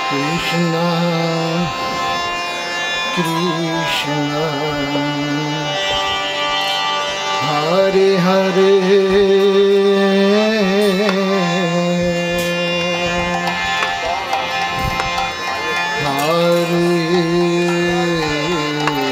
Krishna, Krishna, Hare Hare, Hare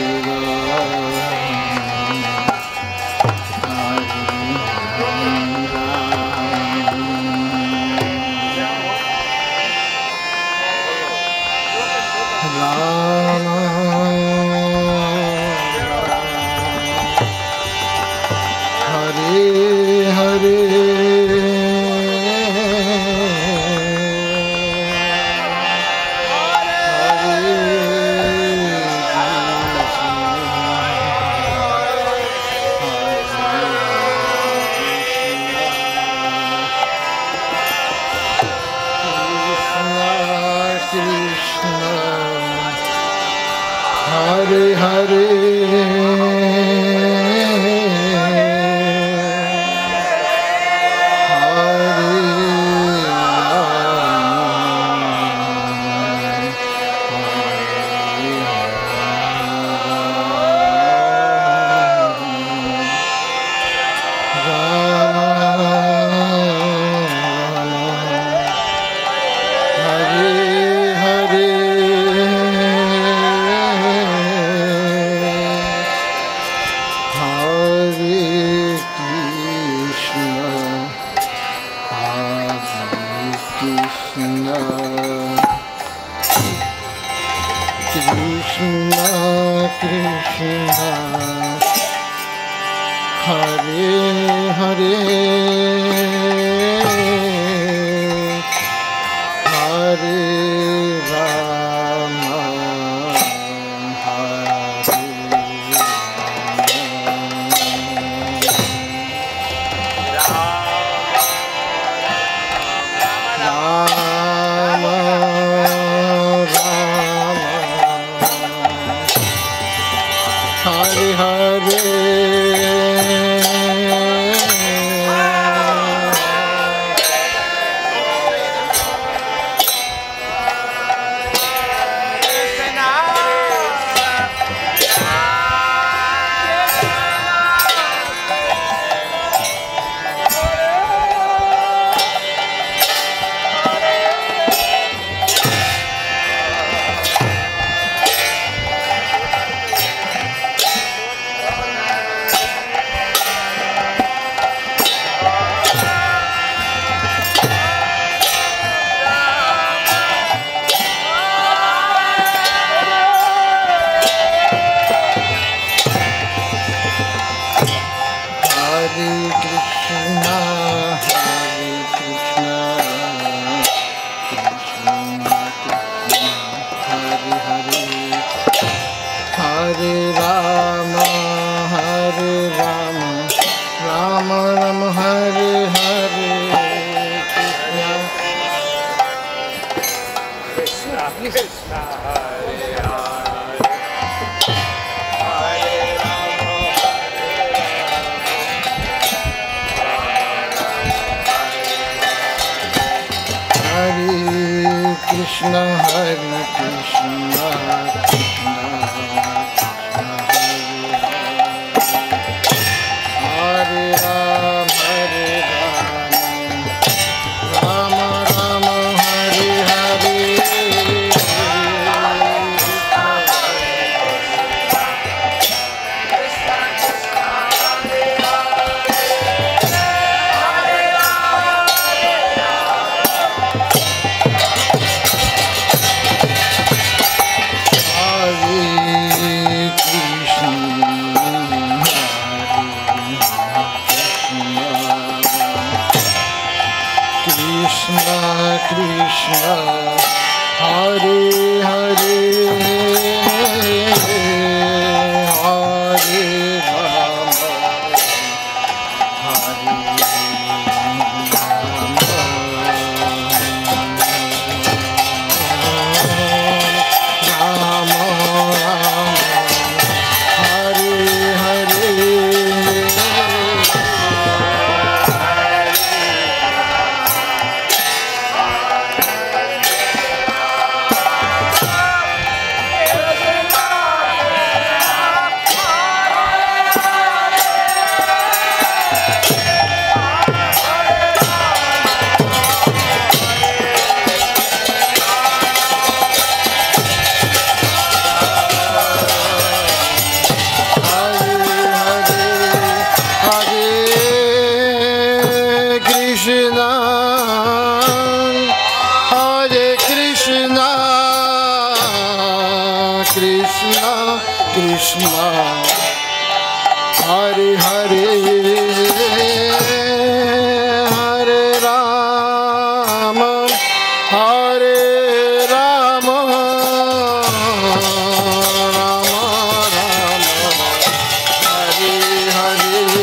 Krishna, Hare Hare, Hare Rama, Hare Rama, Rama Rama, Hare Hare.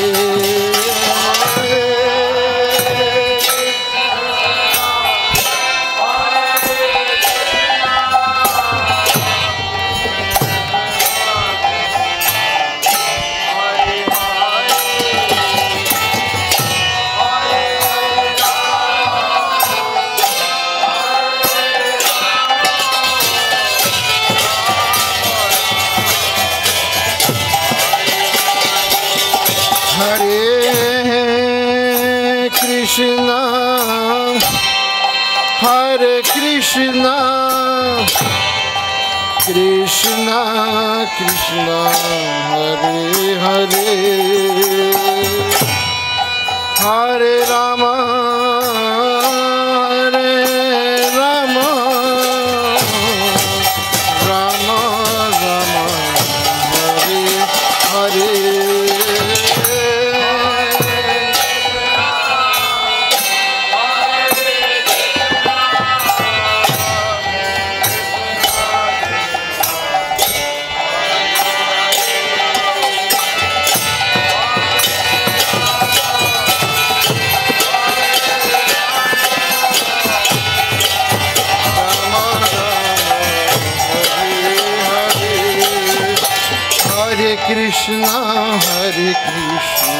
Hare Krishna,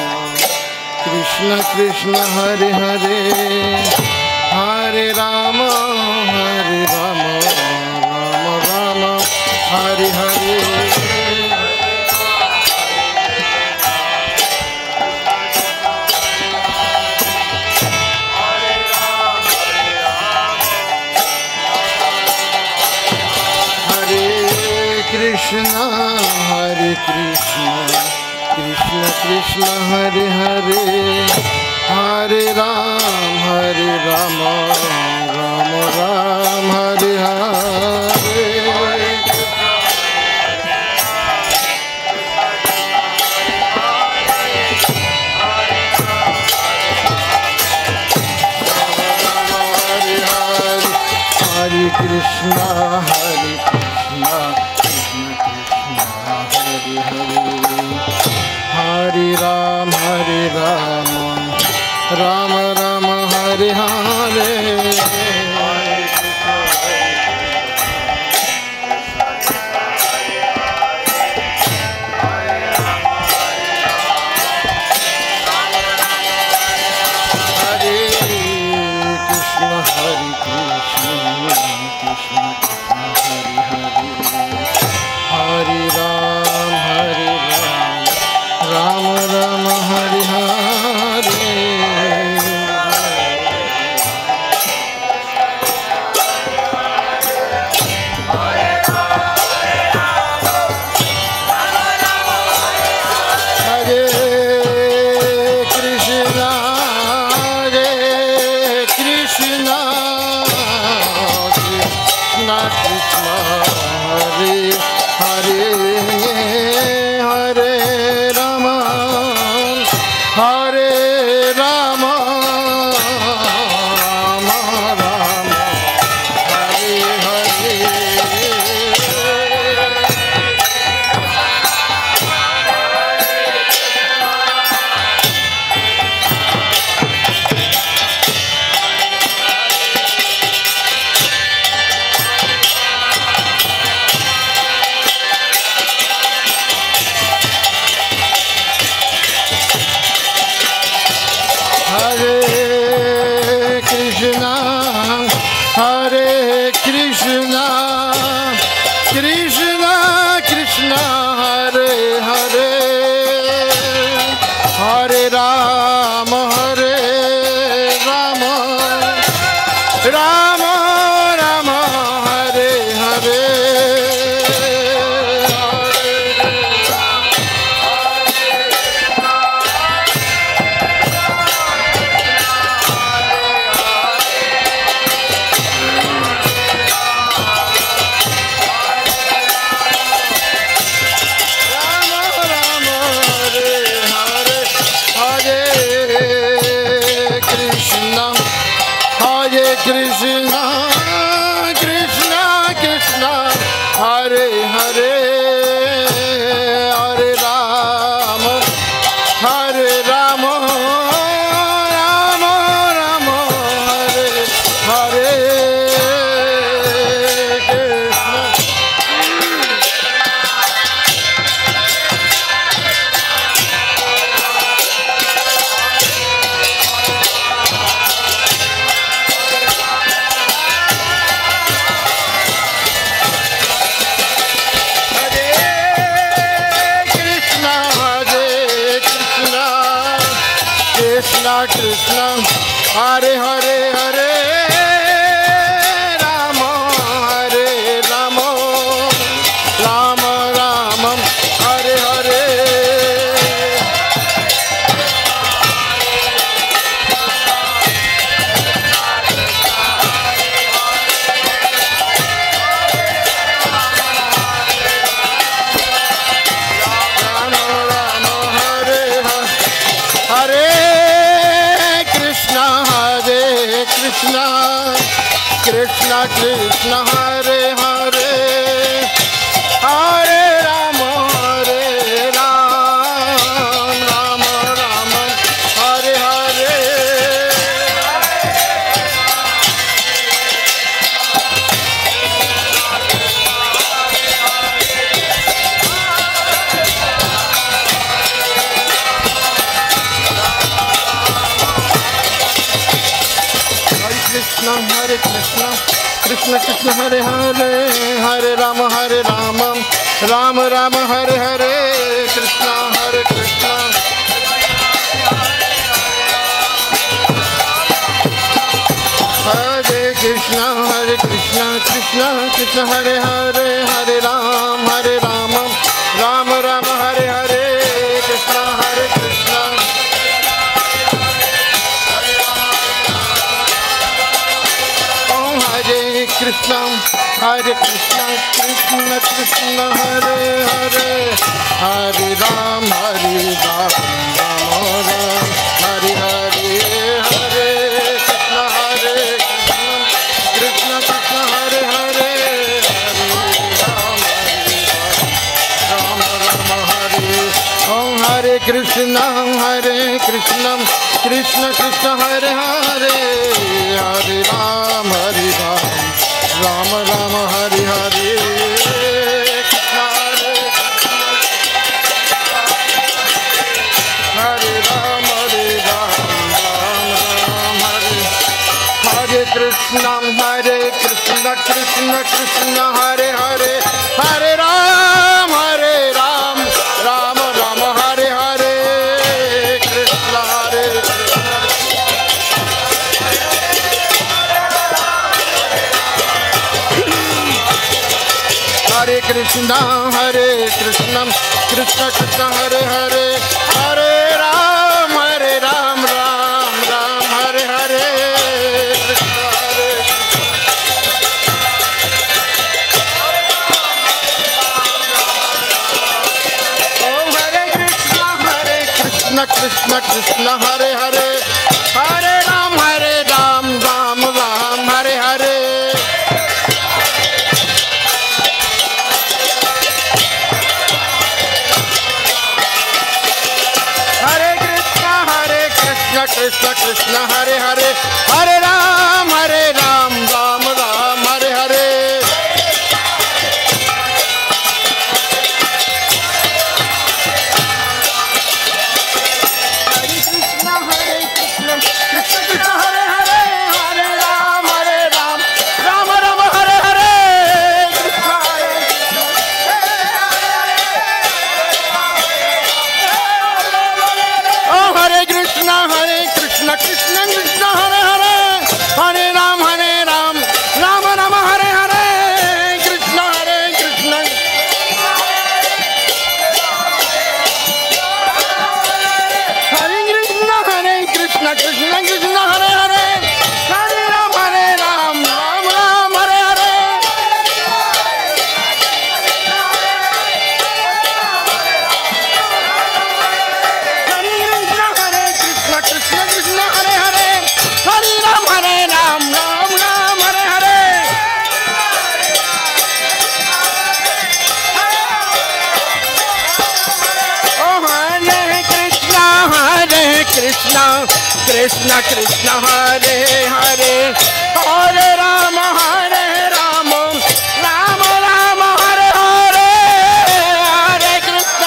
Krishna Krishna, Hare Hare, Hare Rama, Hare Rama, Rama Rama, Hare Hare. Krishna, Hare Krishna, Krishna Krishna, Hare Hare, Hare Rama, Hare Rama, Rama Rama, Hare Hare. Krishna, Hare Krishna, Krishna Krishna, Hare Hare, Hare Ram, Hare Rama, Rama Ram, Hare Hare. Hare Krishna, Hare Krishna, Hare Ram, Hare Rama, Rama Rama, Hare Hare. Krishna, Krishna Krishna, Hare Hare, Hare Rama, Hare Rama, Rama Rama, Hare Hare, Krishna. Krishna Krishna, Hare Hare, Hare Rama, Hare Rama, Rama Rama, Hare Hare. Rama Rama, Hare Hare, Hare Krishna, Krishna Krishna, Hare Hare, Hare Rama, Hare Ram, Rama Rama, Hare Hare. Krishna, Hare Krishna, Krishna Krishna, Hare Hare, Hare Rama, Hare Rama, Rama Rama, Hare Hare, Krishna, Hare Krishna. Hare Krishna, Hare Krishna, Krishna Krishna, Hare Hare, Hare Rama, Rama Rama, Hare Hare, Krishna, Hare Krishna. Krishna, Hare Krishna, Krishna Krishna, Hare Hare, Hare Ram, Hare Ram, Rama Ram, Hare Hare, Hare Krishna, Hare Krishna, Krishna Krishna, Hare Hare, Hare Ram, Rama Rama, Hare. Om Hare Krishna, Krishna Krishna, Hare Hare, Hare Ram, Hare Ram, Rama Rama, Hare Hare, Krishna Hare Hare Ram, Hare Ram, Rama Rama, Hare Krishna, Krishna Krishna, Hare Hare, Hare Ram, Rama Rama, Hare Hare, Krishna Hare Hare Krishna, Krishna Krishna, Hare Hare, Hare Ram, Ram Ram, Hare Hare, Krishna Hare. Om Hare Krishna, Krishna Hare Hare, Hare Ram, Ram Ram, Hare Hare. Krishna Krishna, Hare Hare, Hare Ram, Ram Ram, Hare Hare. Hare Krishna Krishna Hare Hare Hare Ram Ram Ram Hare Hare Hare Krishna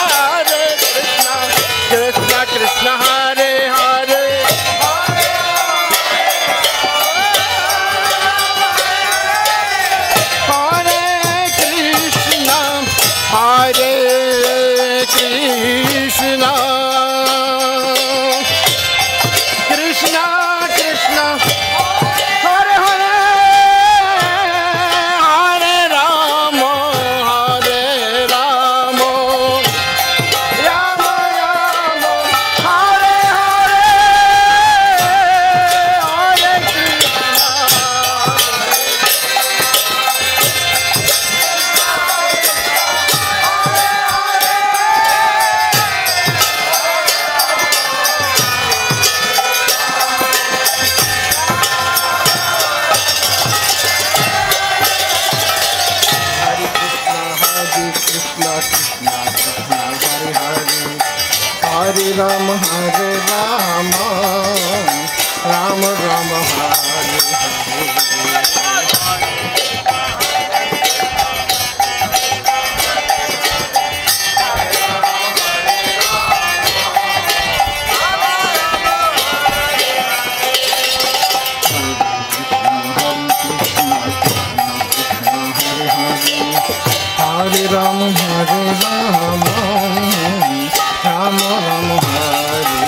Krishna Krishna Hare Hare Hare Krishna Krishna Krishna Hare Hare Hare Ram Ram Ram Hare Hare Hare Hare Ram Ram Ram Hare Hare Ram Ram Ram Hare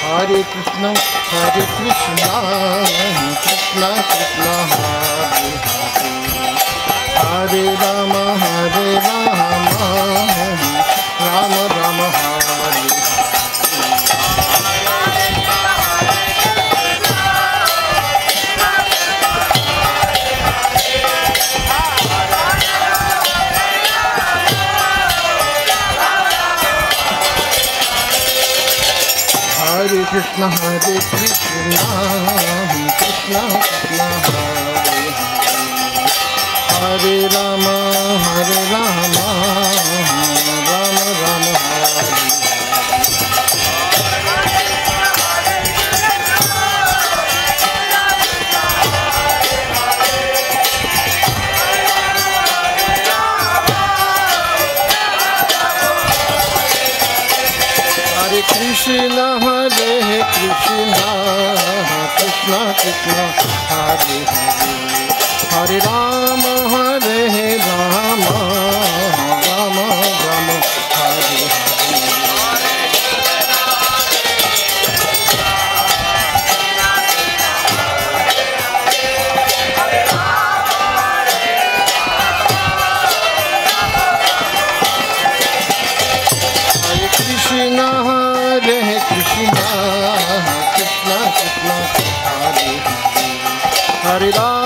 Hare Krishna Krishna Krishna Hare Hare Ram Ram Ram Hare Hare Krishna Krishna Krishna Hare Ram Ram Ram Hare Hare Krishna Krishna Krishna Hare Hare Ram Ram Ram Hare Krishna Krishna Krishna Hare Hare Ram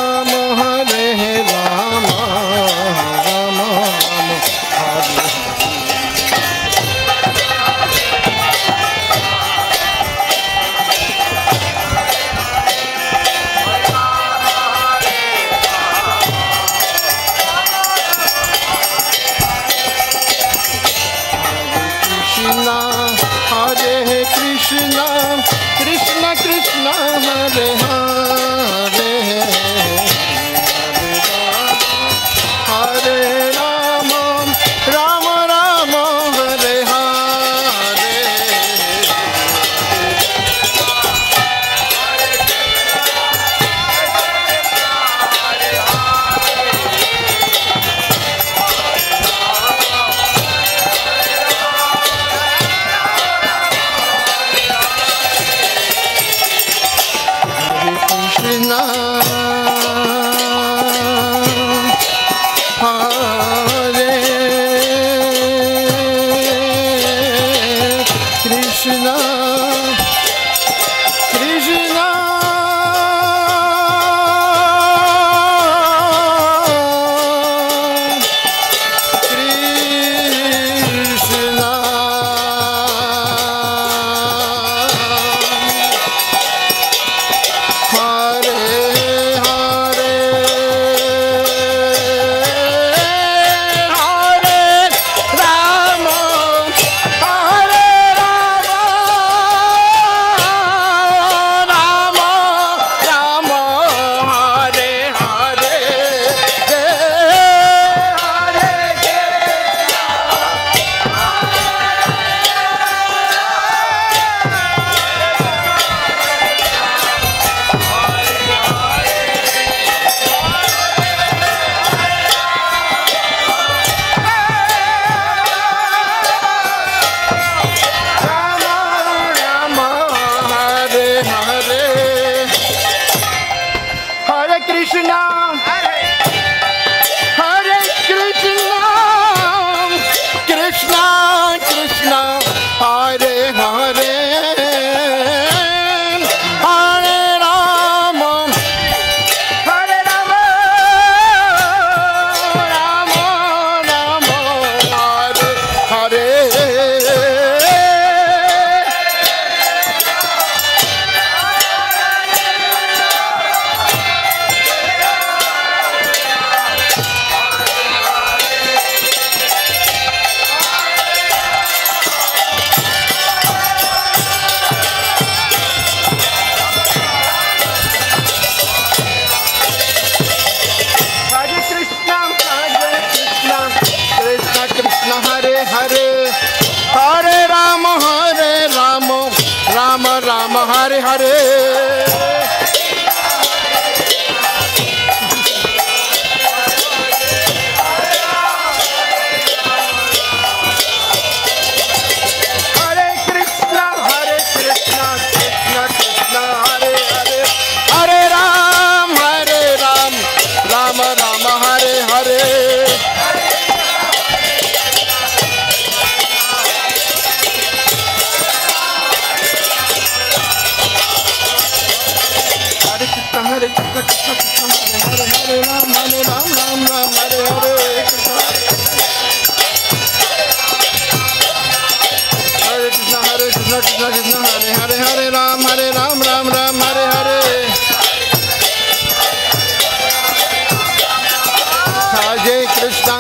Krishna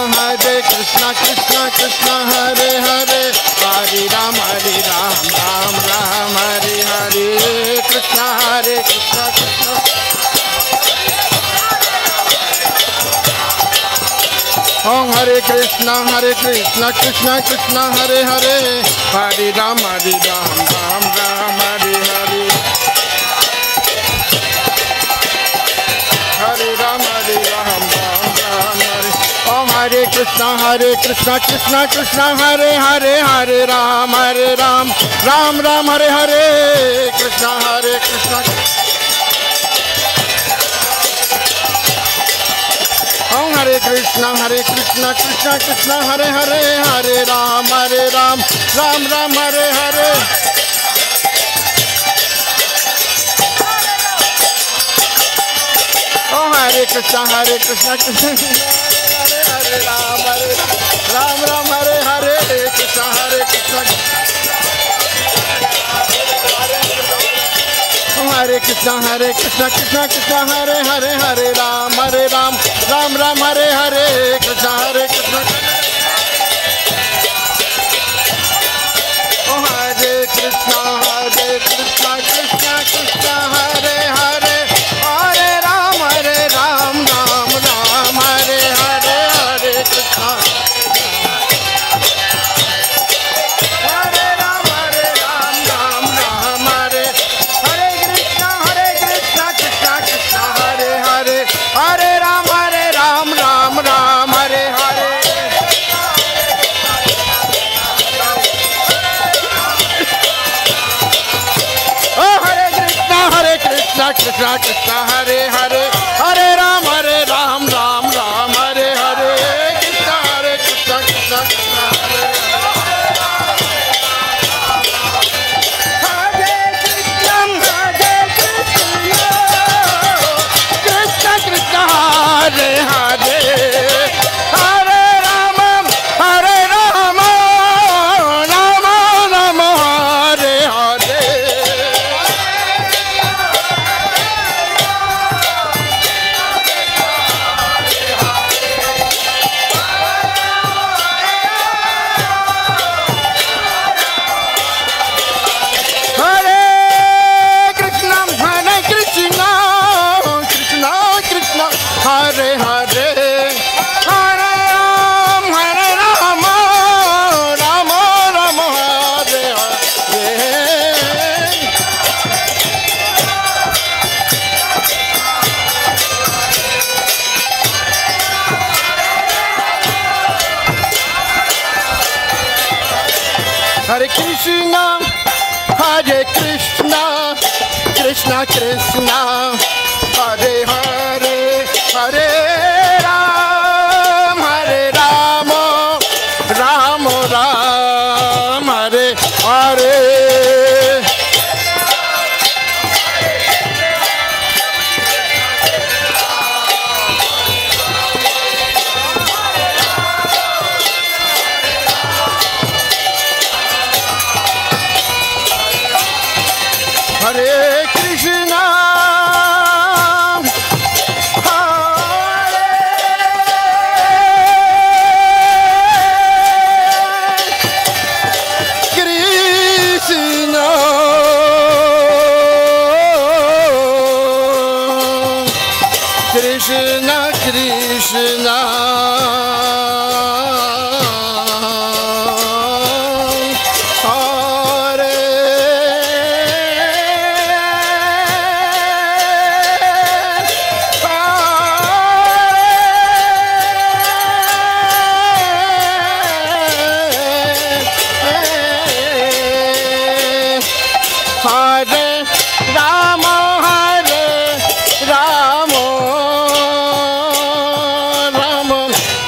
Krishna Krishna Hare Hare, Hare Ram Ram Ram Hare Hare, Krishna Krishna Krishna. Om Hare Krishna Krishna Krishna Hare Hare, Hare Ram Ram Ram Hare Hare, Hare Ram Ram Ram Hare. Om Hare Krishna Krishna Krishna Hare Hare, Hare Ram Ram Ram Hare Hare, Krishna Krishna. Om Hare Krishna Krishna Krishna Hare Hare, Hare Ram Ram Ram Hare Hare. Om Hare Krishna Krishna Hare Ram Ram Hare Hare, Krishna Krishna. Hare Krishna Krishna Hare Hare, Hare Ram Ram Hare Hare, Krishna Krishna. Oh Hare Krishna Krishna Krishna Hare Hare, Hare Ram Ram Ram Hare Hare, Hare Krishna. Hare Ram Ram Ram Hare Hare. Oh Hare Krishna Krishna Hare Hare, Hare Ram Ram Ram Hare Hare, Krishna Krishna Krishna Hare Hare Hare, Hare Rama Rama Rama Hare Hare. Hare Krishna Krishna Krishna Hare Hare, Hare Rama Rama Hare Hare. Hare Krishna Krishna Krishna Hare Hare, Hare Ram Ram Ram Hare Hare. Hare Krishna Krishna Krishna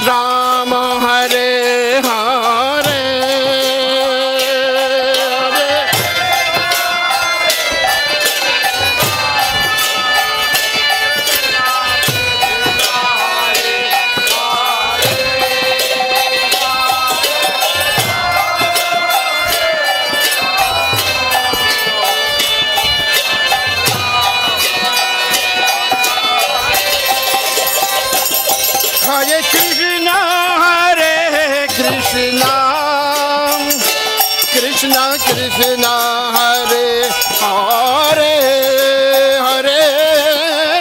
Ram Hare Krishna, Krishna Krishna, Hare Hare, Hare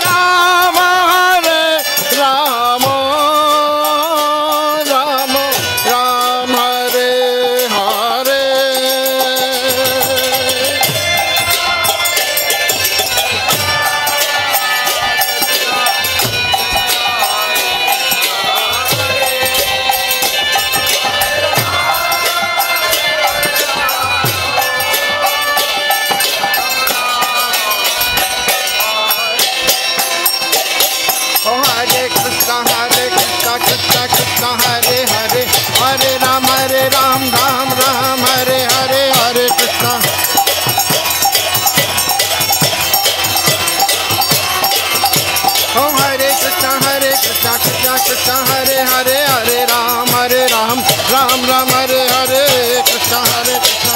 Rama, Rama Rama, Hare Hare. Krishna Krishna Hare Hare, Hare Ram Ram Ram Hare Hare, Hare Krishna. Oh Hare Krishna Krishna Krishna Hare Hare, Hare Ram Ram Ram Hare Hare Krishna, Hare Krishna.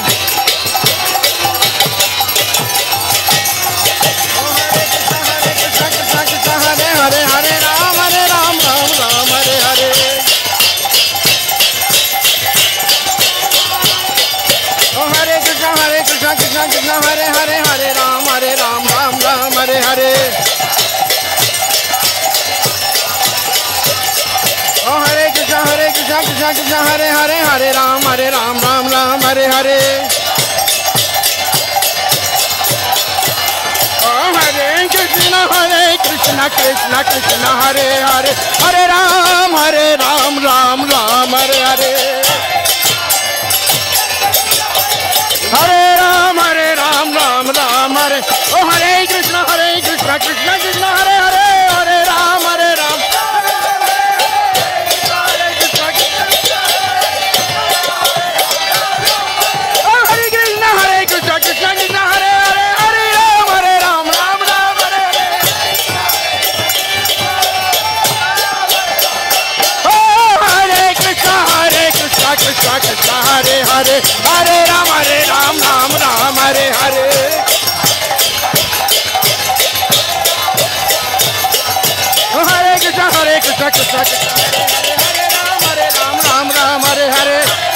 Oh Hare Krishna Krishna Krishna Hare Hare, Hare Ram Ram Ram Hare Hare. Oh Hare Krishna Krishna Krishna Hare Hare, Hare Ram Ram Hare Hare. Oh Hare Krishna Krishna Krishna Hare Hare, Hare Ram Ram Hare Hare. Oh Hare Krishna Krishna Krishna Hare Hare, Hare Ram Ram Hare Hare. Hare Ram Hare. Oh Hare Krishna Krishna Krishna Hare Hare, Hare Ram Oh Hare Krishna Krishna Krishna Hare Hare, Hare Ram Ram Hare Hare. Oh Hare Krishna Krishna Hare Hare, Hare Ram Hare Hare. Oh Hare Krishna Krishna Hare Hare, Hare Ram Hare Hare.